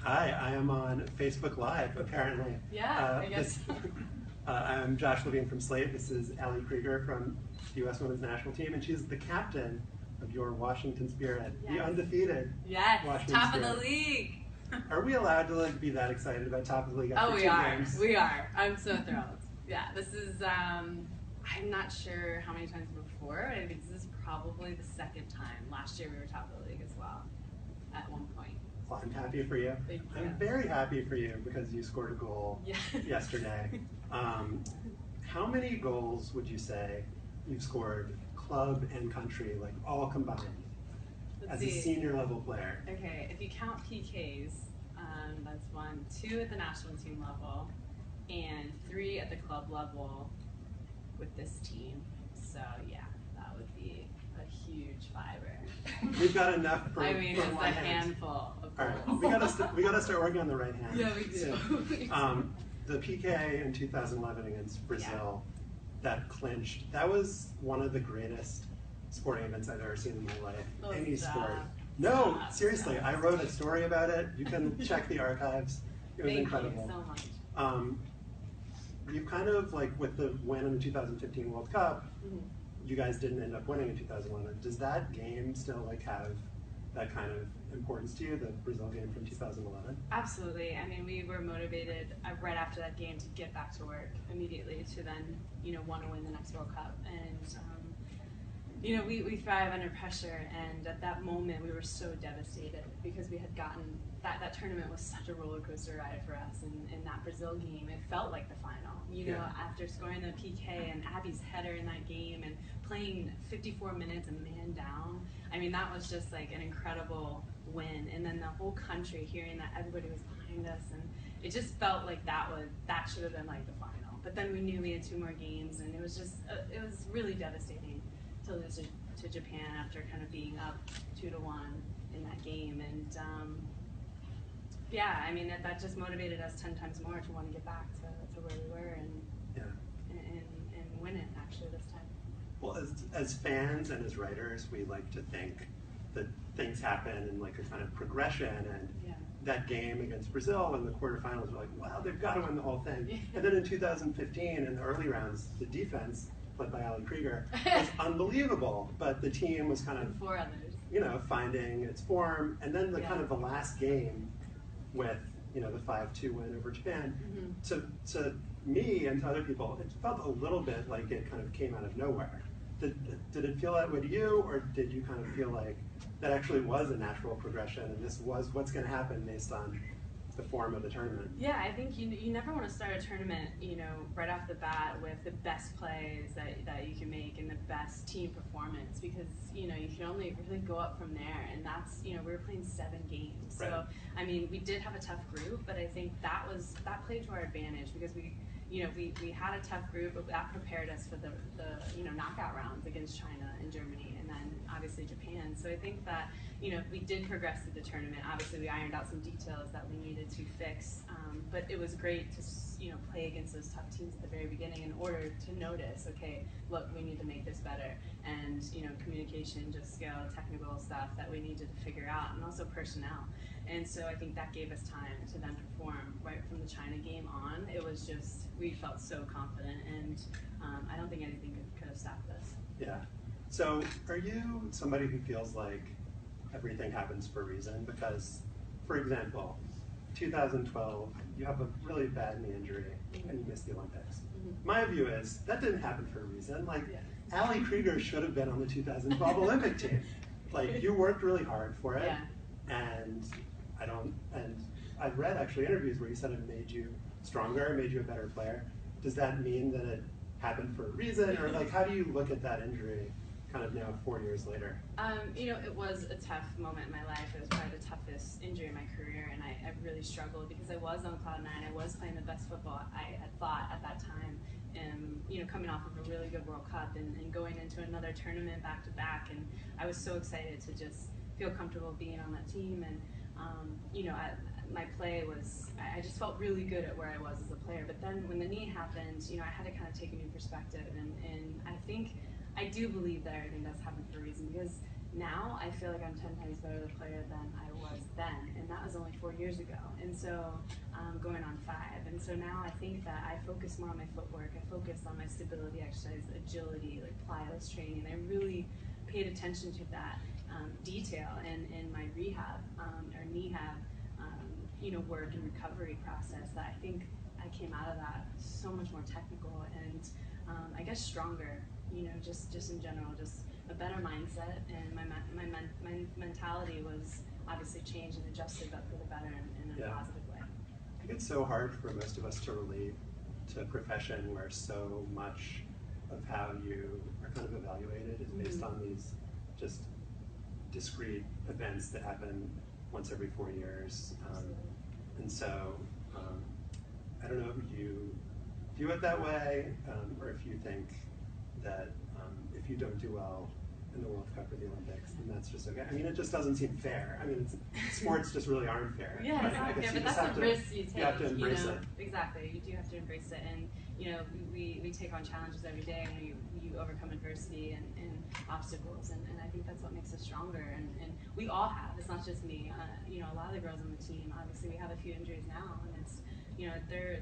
Hi, I am on Facebook Live, apparently. Yeah, I guess. I'm Josh Levine from Slate. This is Ali Krieger from the U.S. Women's National Team, and she's the captain of your Washington Spirit, the undefeated Washington top Spirit. of the league. Are we allowed to be that excited about top of the league after Oh, we two are. games? We are. I'm so thrilled. Yeah, this is, I'm not sure how many times before. I think this is probably the second time. Last year we were top of the league as well, at one point. Well, I'm happy for you. Thank you. I'm very happy for you because you scored a goal yesterday. How many goals would you say you've scored, club and country, like all combined, as a senior level player? Okay, if you count PKs, that's 1, 2 at the national team level, and 3 at the club level with this team. So yeah, that would be a huge fiver. We've got enough for I mean, for it's one a hand. handful of All right, goals. we gotta start working on the right hand. Yeah, we do. So, the PK in 2011 against Brazil, that clinched. That was one of the greatest sporting events I've ever seen in my life. Oh, Any stop. sport. No, Stop. seriously, I wrote a story about it. You can check the archives. It was Thank incredible. you so much. You've kind of with the win in the 2015 World Cup. You guys didn't end up winning in 2011. Does that game still have that kind of importance to you, the Brazil game from 2011? Absolutely. I mean, we were motivated right after that game to get back to work immediately to then, want to win the next World Cup. And, we thrive under pressure. And at that moment, we were so devastated because we had gotten that tournament was such a roller coaster ride for us. And in that Brazil game, it felt like the final. After scoring the PK and Abby's header in that game and playing 54 minutes a man down. I mean, that was just an incredible win. And then the whole country hearing that everybody was behind us, and it just felt like that should have been the final. But then we knew we had 2 more games, and it was just it was really devastating to lose to Japan after kind of being up 2-1 in that game. And I mean that just motivated us 10 times more to want to get back to where we were and win it actually this time. Well, as fans and as writers, we like to think that things happen in a kind of progression, and that game against Brazil in the quarterfinals, we're wow, they've got to win the whole thing. And then in 2015, in the early rounds, the defense, led by Ali Krieger, was unbelievable, but the team was kind of, 4 others. Finding its form, and then the kind of the last game with, the 5-2 win over Japan, to me and to other people, it felt a little bit like it kind of came out of nowhere. Did it feel that way to you, or did you kind of feel like that actually was a natural progression and this was what's going to happen based on the form of the tournament? Yeah, I think you never want to start a tournament, right off the bat with the best plays that you can make and the best team performance, because, you can only really go up from there. And that's, we were playing 7 games. Right. So, I mean, we did have a tough group, but I think that played to our advantage because we had a tough group, but that prepared us for the knockout rounds against China and Germany, and then obviously Japan. So I think that we did progress through the tournament. Obviously, we ironed out some details that we needed to fix, but it was great to play against those tough teams at the very beginning in order to notice, okay, look, we need to make this better, and communication, just skill, technical stuff that we needed to figure out, and also personnel. And so I think that gave us time to then perform right from the China game on. It was just, we felt so confident, and I don't think anything could have stopped us. Yeah. So are you somebody who feels like everything happens for a reason? Because, for example, 2012, you have a really bad knee injury and you miss the Olympics. My view is that didn't happen for a reason. Ali Krieger should have been on the 2012 Olympic team. You worked really hard for it, and I've read actually interviews where you said it made you stronger, it made you a better player. Does that mean that it happened for a reason, or how do you look at that injury kind of now 4 years later? It was a tough moment in my life. It was probably the toughest injury in my career, and I really struggled because I was on cloud 9. I was playing the best football I had thought at that time, and coming off of a really good World Cup and going into another tournament back to back, and I was so excited to just feel comfortable being on that team. And my play was, I just felt really good at where I was as a player. But then when the knee happened, I had to kind of take a new perspective, and I do believe that everything does happen for a reason, because now I feel like I'm 10 times better of a player than I was then, and that that was only 4 years ago, and so going on 5. And so now I think that I focus more on my footwork. I focus on my stability exercise, agility, like plyo's training. I really paid attention to that detail in my rehab or knee-hab, work and recovery process. That I think I came out of that so much more technical and I guess stronger. Just in general, just a better mindset, and my mentality was obviously changed and adjusted, but for the better in a positive way. I think it's so hard for most of us to relate to a profession where so much of how you are kind of evaluated is based on these just discrete events that happen once every 4 years. And so I don't know if you view it that way, or if you think that if you don't do well in the World Cup or the Olympics, then that's just okay. I mean, it just doesn't seem fair. I mean, sports just really aren't fair. Yeah, it's not fair, but that's the risk you take. You have to embrace it. Exactly, you do have to embrace it. And we take on challenges every day, and you overcome adversity and obstacles, and I think that's what makes us stronger. And we all have. It's not just me. A lot of the girls on the team. Obviously, we have a few injuries now, and it's they're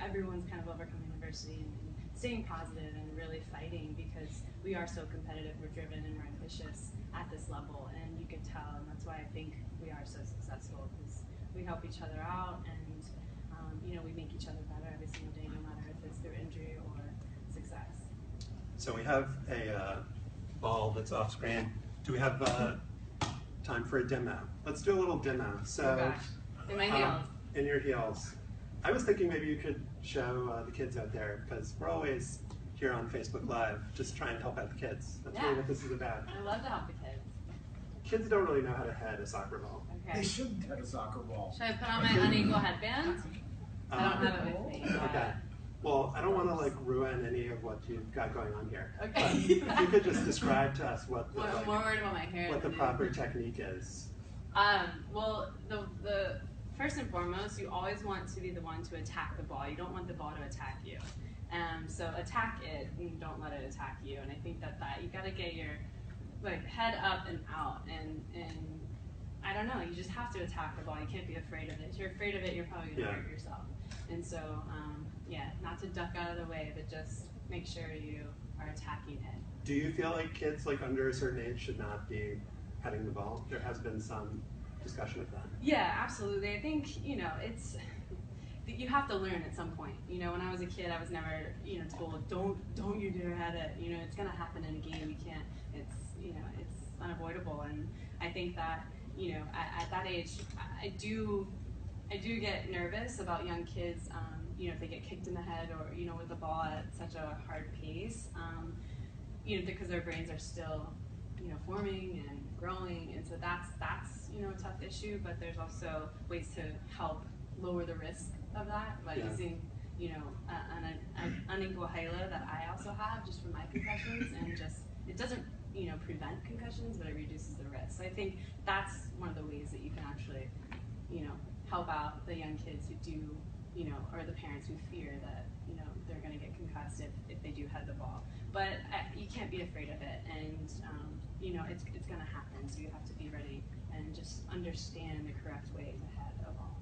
everyone's kind of overcoming adversity and staying positive and really fighting, because we are so competitive, we're driven, and we're ambitious at this level, and you can tell, and that's why I think we are so successful, because we help each other out, and we make each other better every single day, no matter if it's through injury or success. So we have a ball that's off screen. Do we have time for a demo? Let's do a little demo. So, oh gosh, in my heels. In your heels. I was thinking maybe you could show the kids out there, because we're always here on Facebook Live just trying to help out the kids. That's really what this is about. I love to help the kids. Kids don't really know how to head a soccer ball. Okay. They shouldn't head a soccer ball. Should I put on my unequal headband? I don't have it with me. Okay. Well, I don't want to ruin any of what you've got going on here. Okay. But if you could just describe to us what the, I'm more worried about my hair. what the proper technique is. Well, the first and foremost, you always want to be the one to attack the ball. You don't want the ball to attack you. So attack it, and don't let it attack you. And I think that you got to get your head up and out, and I don't know. You just have to attack the ball. You can't be afraid of it. If you're afraid of it, you're probably gonna hurt yourself. And so, not to duck out of the way, but just make sure you are attacking it. Do you feel like kids under a certain age should not be heading the ball? There has been some discussion of that. Yeah, absolutely. I think it's you have to learn at some point. When I was a kid, I was never told don't you dare head it. It's gonna happen in a game. You can't. It's unavoidable. And I think that at that age, I do get nervous about young kids. If they get kicked in the head or with the ball at such a hard pace, because their brains are still forming and growing, and so that's a tough issue. But there's also ways to help lower the risk of that by using an unequal halo that I also have just from my concussions, and just it doesn't prevent concussions, but it reduces the risk. So I think that's one of the ways that you can actually help out the young kids who do or the parents who fear that they're going to get concussed if they do head the ball. But you can't be afraid of it, and it's going to happen. So you have to be ready and just understand the correct way to head a ball.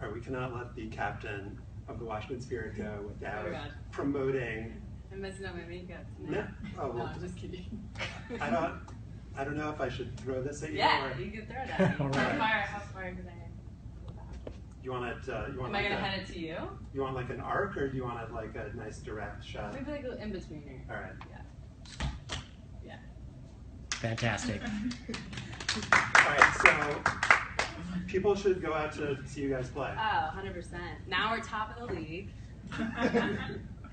All right, we cannot let the captain of the Washington Spirit go without promoting. I'm messing up my makeup tonight. No, oh, well, no, I'm just kidding. I don't know if I should throw this at you. Yeah, or... you can throw it at me. How far could I? You want it? Am I gonna head it to you? You want an arc, or do you want it a nice direct shot? Maybe a in between here. All right. Yeah. Fantastic. All right, so people should go out to see you guys play. Oh, 100%. Now we're top of the league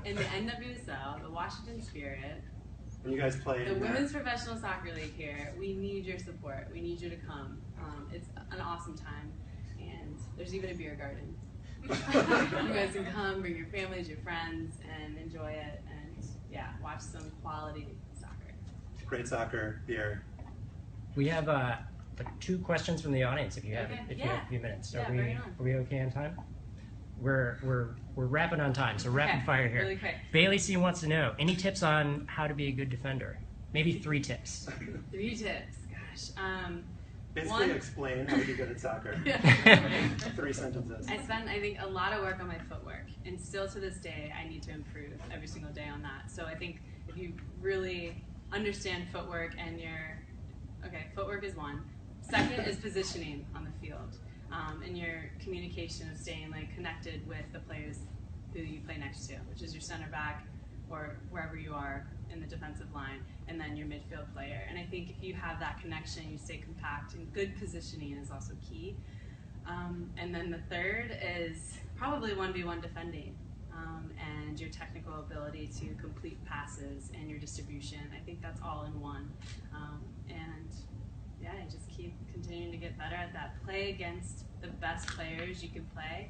in the NWSL, the Washington Spirit. When you guys play the in Women's Professional Soccer League here, we need your support. We need you to come. It's an awesome time. And there's even a beer garden. You guys can come, bring your families, your friends, and enjoy it, and watch some quality soccer. Great soccer, beer. We have 2 questions from the audience. If you have a few minutes, are we okay on time? We're wrapping on time, so rapid fire here. Really quick. Bailey C wants to know any tips on how to be a good defender. Maybe 3 tips. 3 tips. Gosh. Basically, explain how to be good at soccer. 3 sentences. I spend, I think, a lot of work on my footwork, and still to this day, I need to improve every single day on that. So I think if you really understand footwork and footwork is one. Second is positioning on the field, and your communication of staying connected with the players who you play next to, which is your center back or wherever you are in the defensive line, and then your midfield player. And I think if you have that connection, you stay compact, and good positioning is also key. And then the third is probably 1v1 defending, and your technical ability to complete passes and your distribution. I think that's all in one. And yeah, I just keep continuing to get better at that. Play against the best players you can play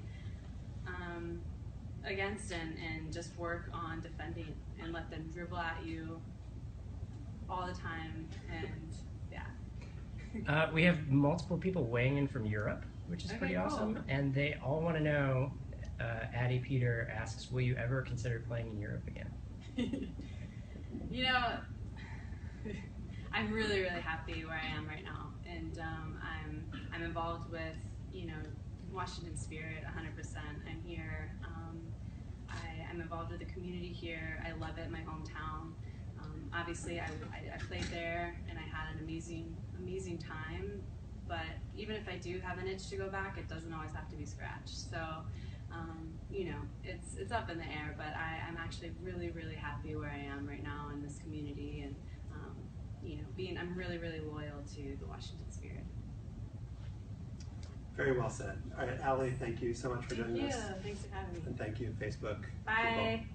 against, and just work on defending and let them dribble at you all the time. And yeah. We have multiple people weighing in from Europe, which is pretty awesome, and they all want to know. Addie Peter asks, "Will you ever consider playing in Europe again?" You know, I'm really, really happy where I am right now, and I'm involved with Washington Spirit 100%. I'm here. I'm involved with the community here. I love it, my hometown. Obviously, I played there, and I had an amazing time. But even if I do have an itch to go back, it doesn't always have to be scratched. So, it's up in the air. But I'm actually really, really happy where I am right now in this community, and I'm really, really loyal to the Washington Spirit. Very well said. All right, Ali, thank you so much for joining us. Thanks for having me. And thank you, Facebook. Bye. People.